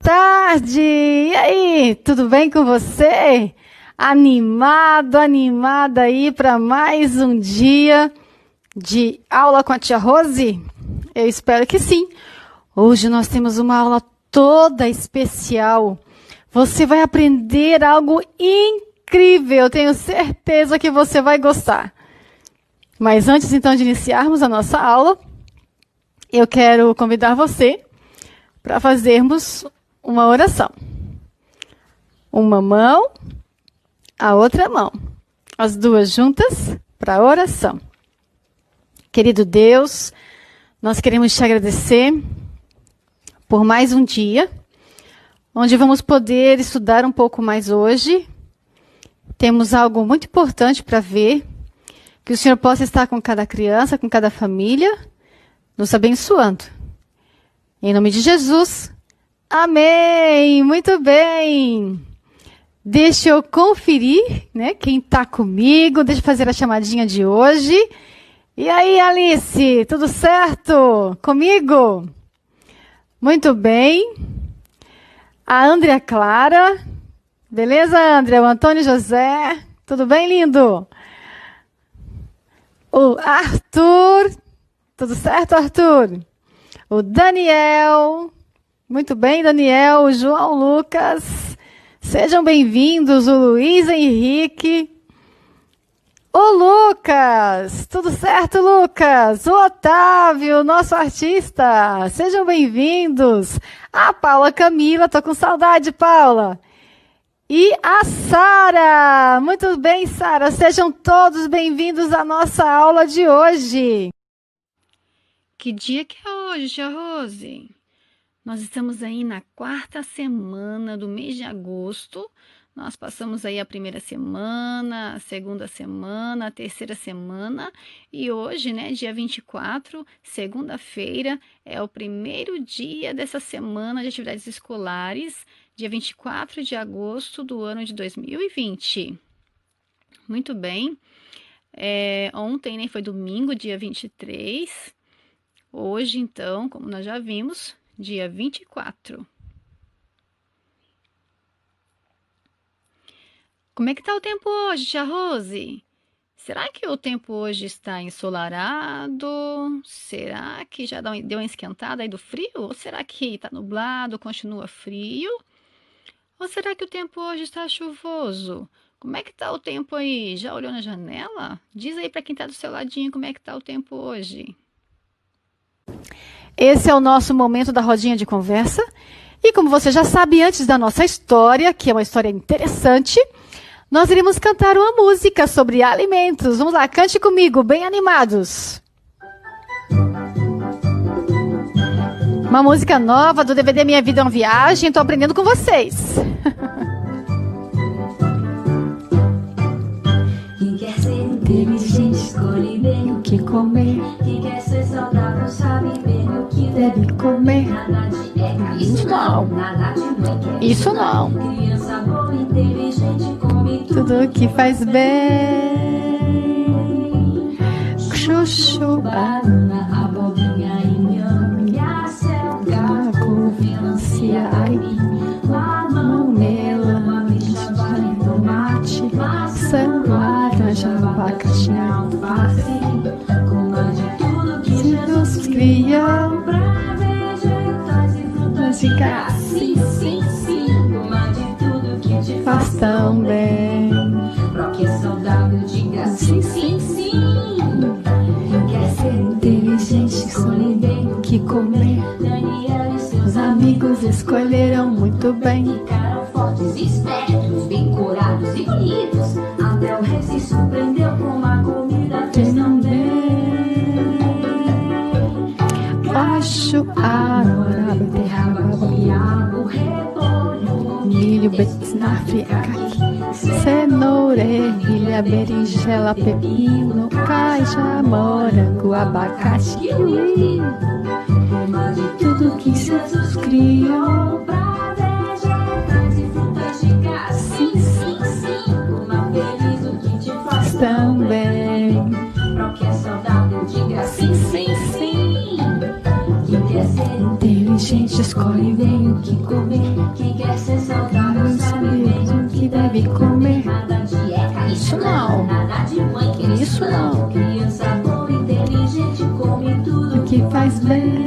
Tarde! E aí, tudo bem com você? Animado, animada aí para mais um dia de aula com a tia Rose? Eu espero que sim. Hoje nós temos uma aula toda especial. Você vai aprender algo incrível, tenho certeza que você vai gostar. Mas antes então de iniciarmos a nossa aula, eu quero convidar você para fazermos uma oração. Uma mão, a outra mão. As duas juntas para a oração. Querido Deus, nós queremos te agradecer por mais um dia, onde vamos poder estudar um pouco mais hoje. Temos algo muito importante para ver, que o Senhor possa estar com cada criança, com cada família, nos abençoando. Em nome de Jesus, amém! Muito bem! Deixa eu conferir, né, quem está comigo, deixa eu fazer a chamadinha de hoje. E aí, Alice, tudo certo? Comigo? Muito bem. A Andrea Clara, beleza, Andrea? O Antônio José, tudo bem, lindo? O Arthur, tudo certo, Arthur? O Daniel, muito bem, Daniel. O João Lucas, sejam bem-vindos. O Luiz Henrique. O Lucas, tudo certo, Lucas? O Otávio, nosso artista, sejam bem-vindos. A Paula Camila, tô com saudade, Paula. E a Sara, muito bem, Sara, sejam todos bem-vindos à nossa aula de hoje. Que dia que é hoje, tia Rose? Nós estamos aí na 4ª semana do mês de agosto. Nós passamos aí a 1ª semana, a 2ª semana, a 3ª semana. E hoje, né, dia 24, segunda-feira, é o primeiro dia dessa semana de atividades escolares, dia 24 de agosto do ano de 2020. Muito bem. Ontem, né, foi domingo, dia 23. Hoje, então, como nós já vimos, dia 24. Como é que tá o tempo hoje, tia Rose? Será que o tempo hoje está ensolarado? Será que já deu uma esquentada aí do frio? Ou será que está nublado, continua frio? Ou será que o tempo hoje está chuvoso? Como é que tá o tempo aí? Já olhou na janela? Diz aí para quem tá do seu ladinho como é que tá o tempo hoje. Esse é o nosso momento da rodinha de conversa. E como você já sabe, antes da nossa história, que é uma história interessante, nós iremos cantar uma música sobre alimentos. Vamos lá, cante comigo, bem animados. Uma música nova do DVD Minha Vida é uma Viagem. Estou aprendendo com vocês. Quem quer ser inteligente, escolhe bem o que comer. Quem quer ser saudável, sabe bem o que deve comer. Nada de Isso não. nada de Isso não. Criança boa, inteligente, come Tudo que faz bem. Chuchu, banana, abobrinha, inhame, acelga, couve, aipim, mamão, melão, vale, tomate, maçã, laranja, abacaxi, alface, coma de tudo que Jesus criou pra vegetais e frutas de casa. Sim, sim, sim, coma de tudo que te faz tão bem. Pro que é saudável, diga sim, sim, sim. Quem quer ser inteligente, escolhe bem o que comer. Daniel e seus amigos Escolheram muito bem. ficaram fortes, espertos, bem curados e bonitos. Até o rei se surpreendeu com uma comida fez também. Baixo, agora, beterraba, Quiabo, repolho, milho, beterraba, caqui, cenoura, ervilha, berinjela, pepino, caixa, morango, abacate, kiwi. coma de tudo que Jesus criou pra vegetais e frutas de casa. Sim, sim, sim, coma feliz o que te faz também. Pro que é saudável, diga sim, sim, sim. Quem quer ser inteligente, escolhe bem o que comer. deve comer. Nada dieta, Isso não. nada de mãe que Isso não. Criança boa, inteligente, come tudo O que faz bem.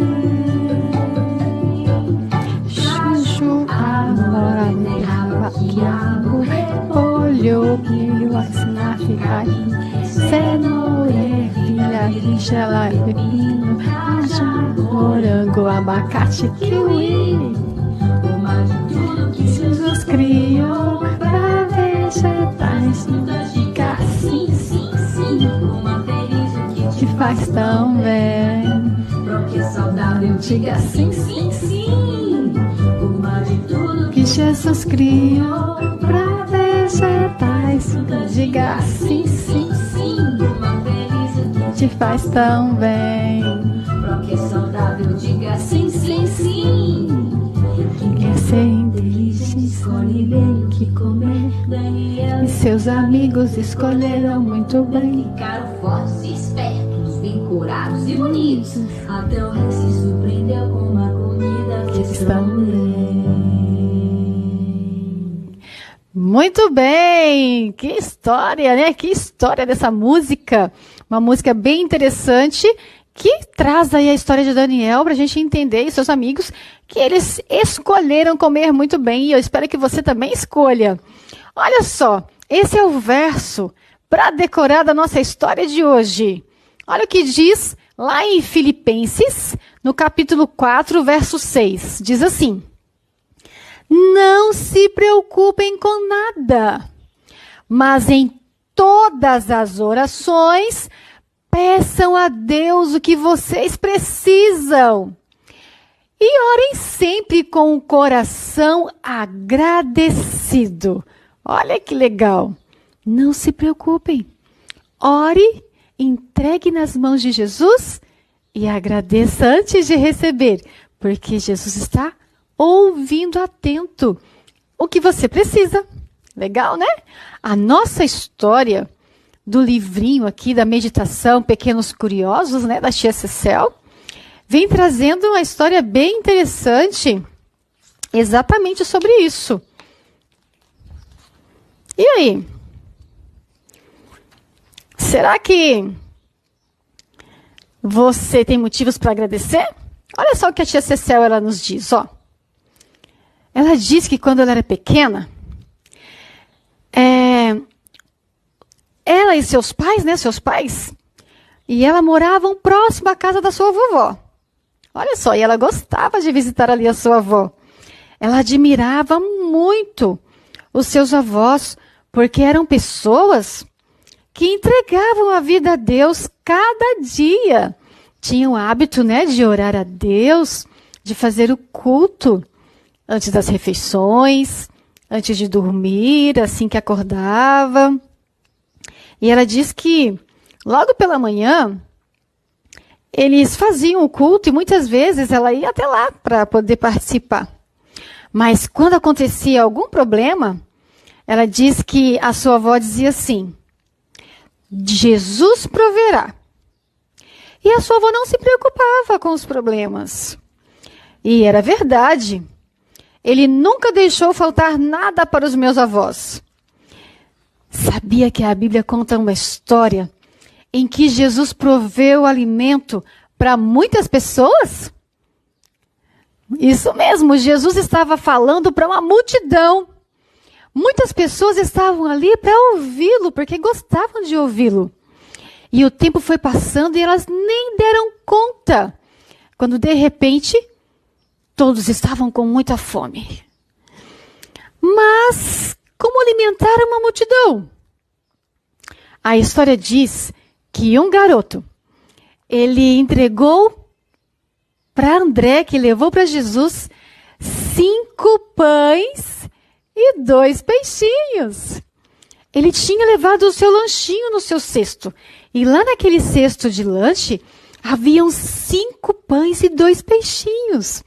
Chuchu, amora, merraba, quiabo, repolho, milho, espinafre, cenoura, ervilha, berinjela, pepino, aja, morango, abacate, kiwi. Coma de tudo que Jesus criou pra vegetais, diga assim, sim, sim. Coma feliz o que que faz tão bem. porque é saudável. Diga sim, sim, Sim, coma de tudo que Jesus criou pra vegetais, diga assim, sim, sim. Coma feliz o que te faz tão bem. porque é saudável. Diga sim, sim, sim. Quer ser inteligente, Escolhe bem o que comer. Daniel e seus amigos escolheram muito bem. ficaram fortes e espertos, bem curados e bonitos. Até o rei se surpreendeu com uma comida que estão bem. Muito bem! Que história, né? Que história dessa música. Uma música bem interessante que traz aí a história de Daniel para a gente entender e seus amigos que eles escolheram comer muito bem e eu espero que você também escolha. Olha só, esse é o verso para decorar da nossa história de hoje. Olha o que diz lá em Filipenses, no capítulo 4, verso 6. Diz assim: não se preocupem com nada, mas em todas as orações, peçam a Deus o que vocês precisam. E orem sempre com o coração agradecido. Olha que legal. Não se preocupem. Ore, entregue nas mãos de Jesus e agradeça antes de receber, porque Jesus está ouvindo atento o que você precisa. Legal, né? A nossa história do livrinho aqui da meditação Pequenos Curiosos, né, da tia Cecel, vem trazendo uma história bem interessante exatamente sobre isso. E aí? Será que você tem motivos para agradecer? Olha só o que a tia Cecel ela nos diz, ó. Ela diz que quando ela era pequena, ela e seus pais, né, e ela moravam próximo à casa da sua vovó. Olha só, e ela gostava de visitar ali a sua avó. Ela admirava muito os seus avós, porque eram pessoas que entregavam a vida a Deus cada dia. Tinham o hábito, né, de orar a Deus, de fazer o culto antes das refeições, antes de dormir, assim que acordava. E ela diz que logo pela manhã eles faziam o culto e muitas vezes ela ia até lá para poder participar. Mas quando acontecia algum problema, ela diz que a sua avó dizia assim: Jesus proverá. E a sua avó não se preocupava com os problemas. E era verdade. Ele nunca deixou faltar nada para os meus avós. Sabia que a Bíblia conta uma história em que Jesus proveu alimento para muitas pessoas? Isso mesmo, Jesus estava falando para uma multidão. Muitas pessoas estavam ali para ouvi-lo, porque gostavam de ouvi-lo. E o tempo foi passando e elas nem deram conta, quando de repente todos estavam com muita fome. Mas como alimentar uma multidão? A história diz que um garoto, ele entregou para André, que levou para Jesus, 5 pães e 2 peixinhos. Ele tinha levado o seu lanchinho no seu cesto. E lá naquele cesto de lanche, haviam 5 pães e 2 peixinhos.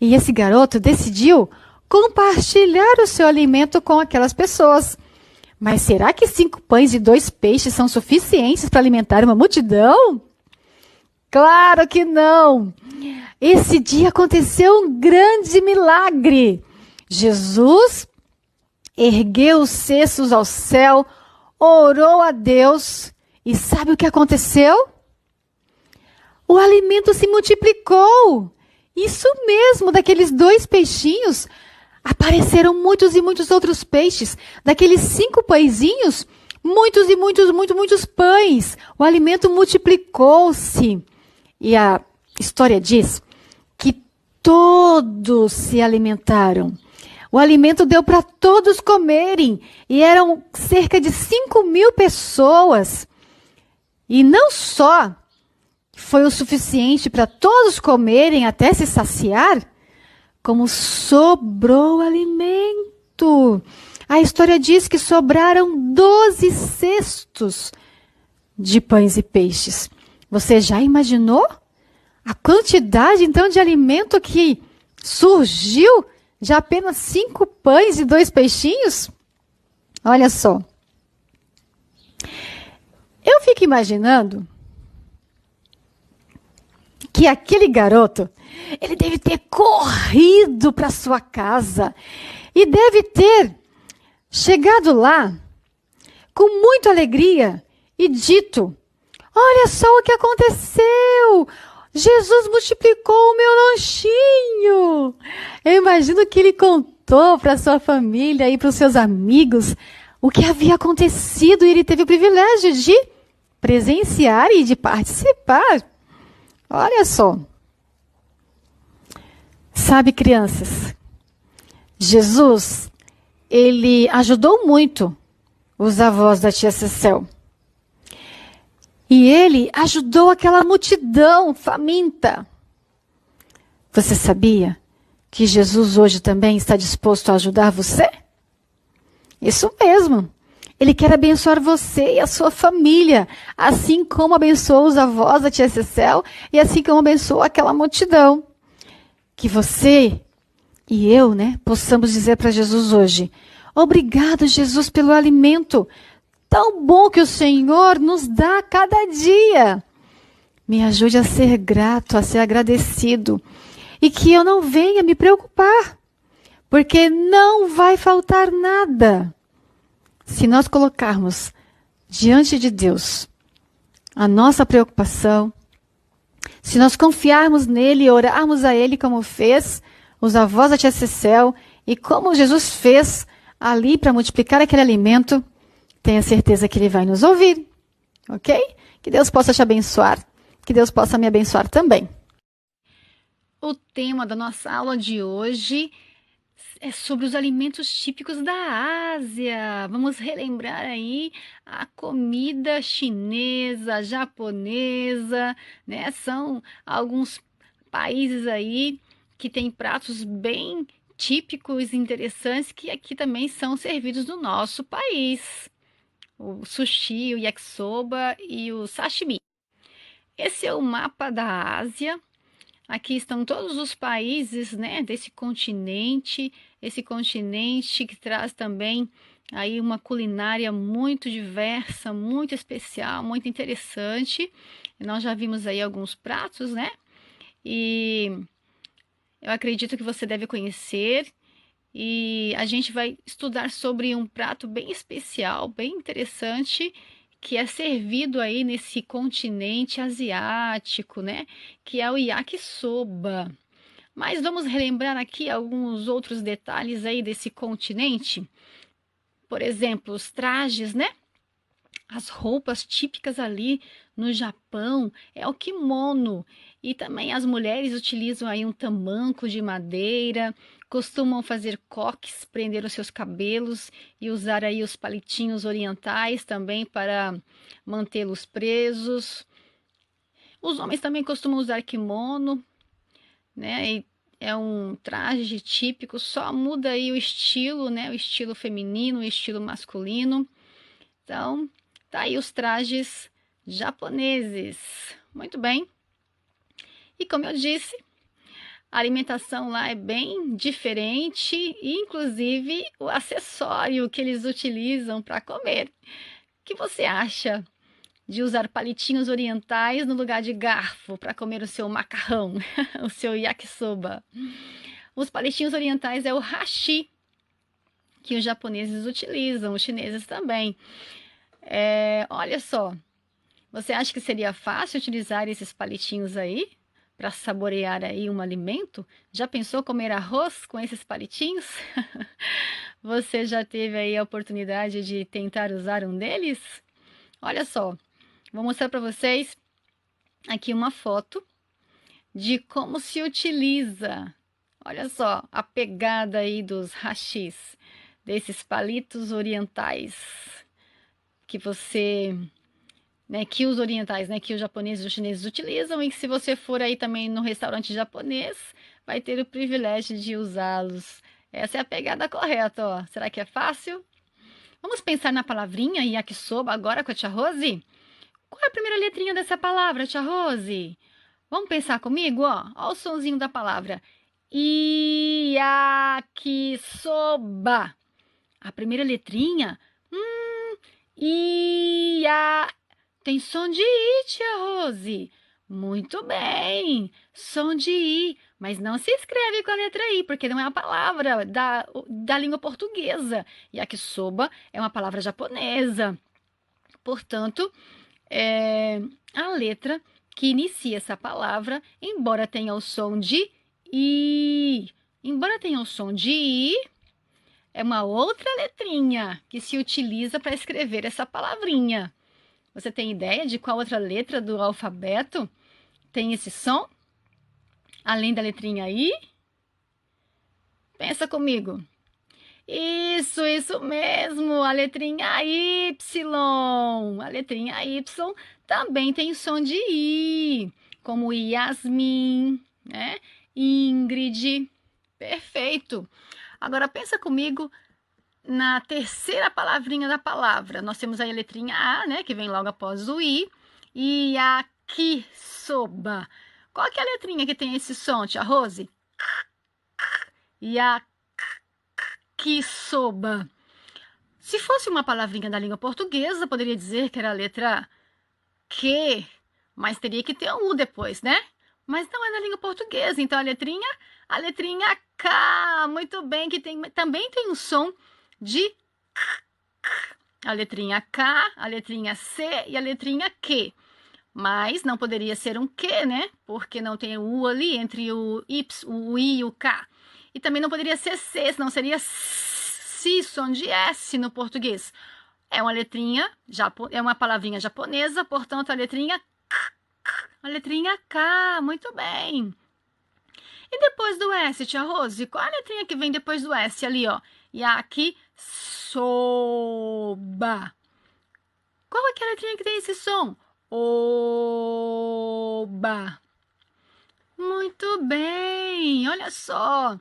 E esse garoto decidiu compartilhar o seu alimento com aquelas pessoas. Mas será que 5 pães e 2 peixes são suficientes para alimentar uma multidão? Claro que não! Esse dia aconteceu um grande milagre. Jesus, ergueu os cestos ao céu, orou a Deus e sabe o que aconteceu? O alimento se multiplicou. Isso mesmo, daqueles 2 peixinhos, apareceram muitos e muitos outros peixes. Daqueles 5 pãezinhos, muitos e muitos pães. O alimento multiplicou-se. E a história diz que todos se alimentaram. O alimento deu para todos comerem. E eram cerca de 5.000 pessoas. E não só foi o suficiente para todos comerem até se saciar, como sobrou alimento. A história diz que sobraram 12 cestos de pães e peixes. Você já imaginou a quantidade, então, de alimento que surgiu de apenas 5 pães e 2 peixinhos? Olha só. Eu fico imaginando que aquele garoto, ele deve ter corrido para sua casa e deve ter chegado lá com muita alegria e dito: olha só o que aconteceu! Jesus multiplicou o meu lanchinho! Eu imagino que ele contou para sua família e para os seus amigos o que havia acontecido e ele teve o privilégio de presenciar e de participar. Olha só. Sabe, crianças, Jesus, ele ajudou muito os avós da tia Cecel. E ele ajudou aquela multidão faminta. Você sabia que Jesus hoje também está disposto a ajudar você? Isso mesmo. Ele quer abençoar você e a sua família, assim como abençoou os avós da tia Cecel e assim como abençoou aquela multidão. Que você e eu, possamos dizer para Jesus hoje: obrigado, Jesus, pelo alimento tão bom que o Senhor nos dá a cada dia. Me ajude a ser grato, a ser agradecido. E que eu não venha me preocupar, porque não vai faltar nada. Se nós colocarmos diante de Deus a nossa preocupação, se nós confiarmos nele e orarmos a ele como fez os avós da tia Cecel e como Jesus fez ali para multiplicar aquele alimento, tenha certeza que ele vai nos ouvir, ok? Que Deus possa te abençoar, que Deus possa me abençoar também. O tema da nossa aula de hoje é sobre os alimentos típicos da Ásia. Vamos relembrar aí a comida chinesa, japonesa, São alguns países aí que têm pratos bem típicos e interessantes que aqui também são servidos no nosso país. O sushi, o yakisoba e o sashimi. Esse é o mapa da Ásia. Aqui estão todos os países, desse continente, esse continente que traz também aí uma culinária muito diversa, muito especial, muito interessante. Nós já vimos aí alguns pratos, E eu acredito que você deve conhecer. E a gente vai estudar sobre um prato bem especial, bem interessante, que é servido aí nesse continente asiático, que é o yakisoba. Mas vamos relembrar aqui alguns outros detalhes aí desse continente. Por exemplo, os trajes, As roupas típicas ali no Japão é o kimono. E também as mulheres utilizam aí um tamanco de madeira, costumam fazer coques, prender os seus cabelos e usar aí os palitinhos orientais também para mantê-los presos. Os homens também costumam usar kimono, E é um traje típico, só muda aí o estilo, O estilo feminino, o estilo masculino. Então, tá aí os trajes japoneses. Muito bem. E como eu disse, a alimentação lá é bem diferente, e inclusive o acessório que eles utilizam para comer. O que você acha de usar palitinhos orientais no lugar de garfo para comer o seu macarrão, o seu yakisoba? Os palitinhos orientais é o hashi. que os japoneses utilizam, os chineses também. Olha só, você acha que seria fácil utilizar esses palitinhos aí para saborear aí um alimento? Já pensou comer arroz com esses palitinhos? Você já teve aí a oportunidade de tentar usar um deles? Olha só, vou mostrar para vocês aqui uma foto de como se utiliza. Olha só a pegada aí dos hashis, desses palitos orientais que que os orientais, que os japoneses e os chineses utilizam, e que se você for aí também no restaurante japonês, vai ter o privilégio de usá-los. Essa é a pegada correta, ó. Será que é fácil? Vamos pensar na palavrinha yakisoba agora com a tia Rose? Qual é a primeira letrinha dessa palavra, tia Rose? Vamos pensar comigo, ó. Ó o sonzinho da palavra. Yakisoba. A primeira letrinha. Tem som de I, tia Rose. Muito bem. Som de I. Mas não se escreve com a letra I, porque não é uma palavra da língua portuguesa. Yakisoba é uma palavra japonesa. Portanto, a letra que inicia essa palavra, embora tenha o som de I, é uma outra letrinha que se utiliza para escrever essa palavrinha. Você tem ideia de qual outra letra do alfabeto tem esse som? Além da letrinha I? Pensa comigo. Isso mesmo, a letrinha Y. A letrinha Y também tem som de I, como Yasmin, né? Ingrid. Perfeito. Agora pensa comigo na terceira palavrinha da palavra. Nós temos aí a letrinha A, né, que vem logo após o I, e yakisoba. Qual que é a letrinha que tem esse som, tia Rose? Yakisoba. Se fosse uma palavrinha da língua portuguesa, poderia dizer que era a letra Q, mas teria que ter um U depois, né? Mas não é da língua portuguesa, então a letrinha K, muito bem, que também tem um som de a letrinha K, a letrinha C e a letrinha Q. Mas não poderia ser um Q, né? Porque não tem o U ali entre o I e o K. E também não poderia ser C, senão seria si, som de S no português. É uma letrinha, é uma palavrinha japonesa, portanto a letrinha K, muito bem. E depois do S, tia Rose, qual a letrinha que vem depois do S ali, ó? Yakisoba. Qual é aquela letrinha que tem esse som? Oba. Muito bem, olha só.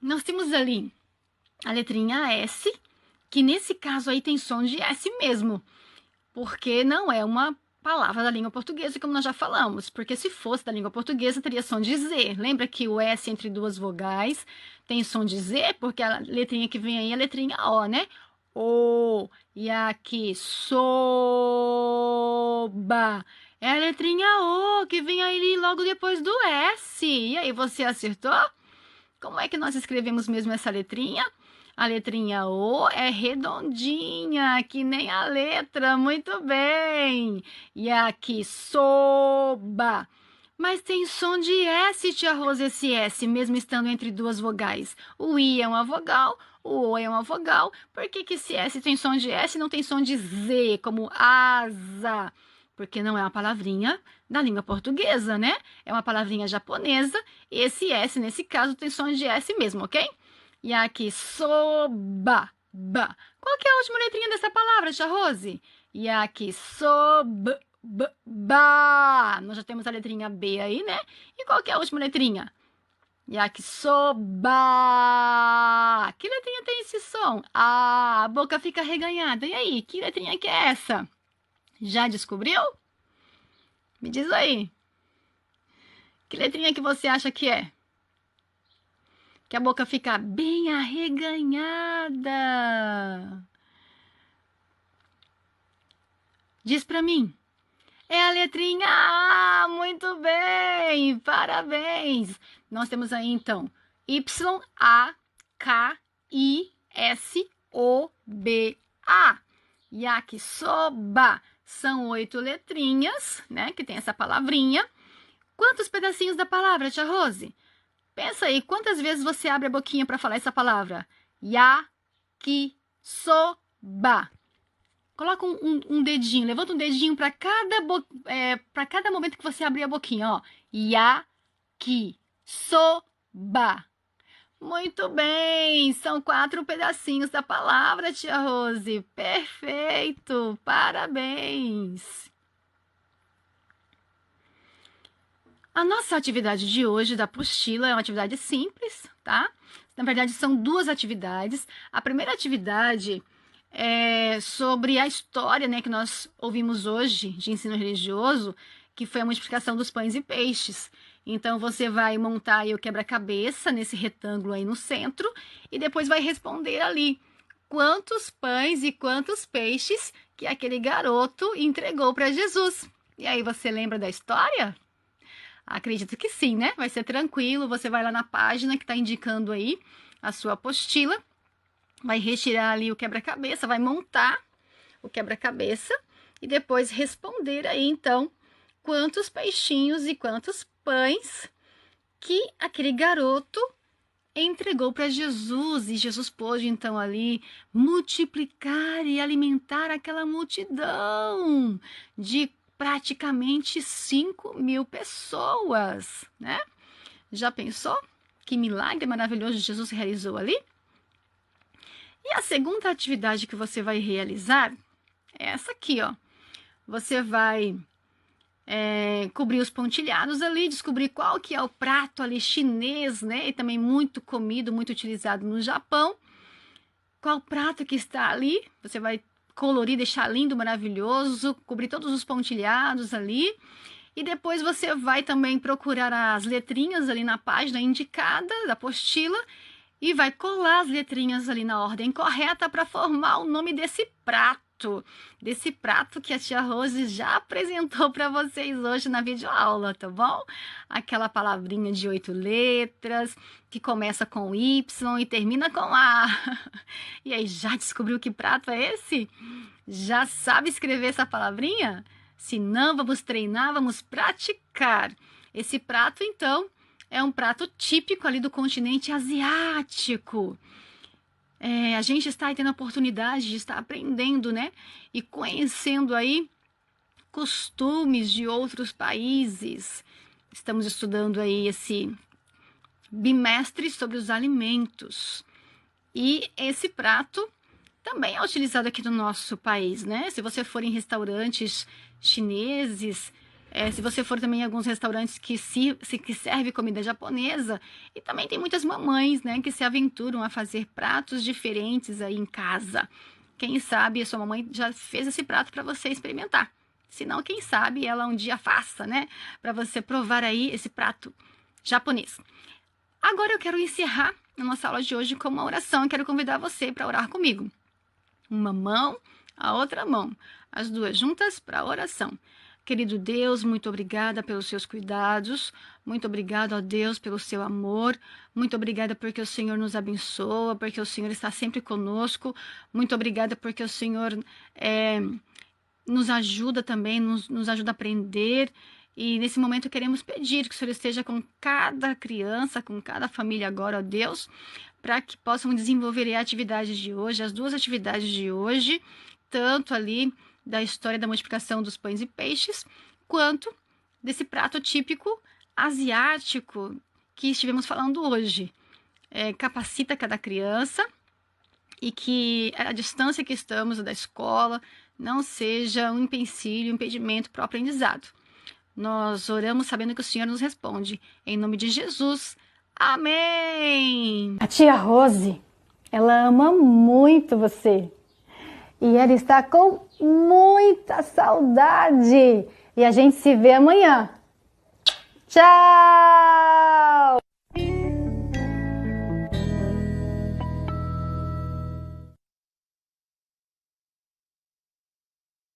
Nós temos ali a letrinha S, que nesse caso aí tem som de S mesmo, porque não é uma palavra da língua portuguesa, como nós já falamos, porque se fosse da língua portuguesa teria som de Z. Lembra que o S entre duas vogais tem som de Z, porque a letrinha que vem aí é a letrinha O, né? O, yakisoba. É a letrinha O que vem aí logo depois do S. E aí, você acertou? Como é que nós escrevemos mesmo essa letrinha? A letrinha O é redondinha, que nem a letra. Muito bem. Yakisoba. Mas tem som de S, tia Rose, esse S, mesmo estando entre duas vogais. O I é uma vogal, o O é uma vogal. Por que esse S tem som de S e não tem som de Z, como asa? Porque não é uma palavrinha da língua portuguesa, né? É uma palavrinha japonesa. E esse S, nesse caso, tem som de S mesmo, ok? Yakisoba. Qual que é a última letrinha dessa palavra, tia Rose? Yakisoba. Nós já temos a letrinha B aí, né? E qual que é a última letrinha? Yakisoba. Que letrinha tem esse som? A boca fica reganhada. E aí, que letrinha que é essa? Já descobriu? Me diz aí. Que letrinha que você acha que é? Que a boca fica bem arreganhada. Diz pra mim. É a letrinha A, muito bem, parabéns. Nós temos aí, então, Y-A-K-I-S-O-B-A. S-O-B-A. Yakisoba. São 8 letrinhas, né? Que tem essa palavrinha. Quantos pedacinhos da palavra, tia Rose? Pensa aí, quantas vezes você abre a boquinha para falar essa palavra? Yakisoba. Coloca um dedinho, levanta um dedinho para cada momento que você abrir a boquinha, ó. Yakisoba. Muito bem, são 4 pedacinhos da palavra, tia Rose. Perfeito, parabéns. A nossa atividade de hoje da apostila é uma atividade simples, tá? Na verdade, são 2 atividades. A primeira atividade é sobre a história, né, que nós ouvimos hoje de ensino religioso, que foi a multiplicação dos pães e peixes. Então, você vai montar aí o quebra-cabeça nesse retângulo aí no centro e depois vai responder ali quantos pães e quantos peixes que aquele garoto entregou para Jesus. E aí, você lembra da história? Acredito que sim, né? Vai ser tranquilo, você vai lá na página que está indicando aí a sua apostila, vai retirar ali o quebra-cabeça, vai montar o quebra-cabeça e depois responder aí, então, quantos peixinhos e quantos pães que aquele garoto entregou para Jesus. E Jesus pôde, então, ali multiplicar e alimentar aquela multidão de praticamente 5.000 pessoas, né? Já pensou? Que milagre maravilhoso Jesus realizou ali? E a segunda atividade que você vai realizar é essa aqui, ó. Você vai cobrir os pontilhados ali, descobrir qual que é o prato ali chinês, né? E também muito comido, muito utilizado no Japão. Qual prato que está ali? Você vai colorir, deixar lindo, maravilhoso, cobrir todos os pontilhados ali. E depois você vai também procurar as letrinhas ali na página indicada da apostila e vai colar as letrinhas ali na ordem correta para formar o nome desse prato que a tia Rose já apresentou para vocês hoje na videoaula, tá bom? Aquela palavrinha de 8 letras, que começa com Y e termina com A. E aí, já descobriu que prato é esse? Já sabe escrever essa palavrinha? Se não, vamos treinar, vamos praticar. Esse prato, então, é um prato típico ali do continente asiático. A gente está aí tendo a oportunidade de estar aprendendo, né? E conhecendo aí costumes de outros países. Estamos estudando aí esse bimestre sobre os alimentos. E esse prato também é utilizado aqui no nosso país, né? Se você for em restaurantes chineses, se você for também em alguns restaurantes que serve comida japonesa, e também tem muitas mamães, né, que se aventuram a fazer pratos diferentes aí em casa. Quem sabe a sua mamãe já fez esse prato para você experimentar. Se não, quem sabe ela um dia faça, né, para você provar aí esse prato japonês. Agora eu quero encerrar a nossa aula de hoje com uma oração. Eu quero convidar você para orar comigo. Uma mão, a outra mão, as duas juntas para a oração. Querido Deus, muito obrigada pelos seus cuidados, muito obrigado, ó Deus, pelo seu amor, muito obrigada porque o Senhor nos abençoa, porque o Senhor está sempre conosco, muito obrigada porque o Senhor nos ajuda também, nos ajuda a aprender, e nesse momento queremos pedir que o Senhor esteja com cada criança, com cada família agora, ó Deus, para que possam desenvolver a atividade de hoje, as 2 atividades de hoje, tanto ali da história da multiplicação dos pães e peixes, quanto desse prato típico asiático que estivemos falando hoje. Capacita cada criança e que a distância que estamos da escola não seja um empecilho, um impedimento para o aprendizado. Nós oramos sabendo que o Senhor nos responde. Em nome de Jesus, amém! A tia Rose, ela ama muito você. E ela está com muita saudade. E a gente se vê amanhã. Tchau!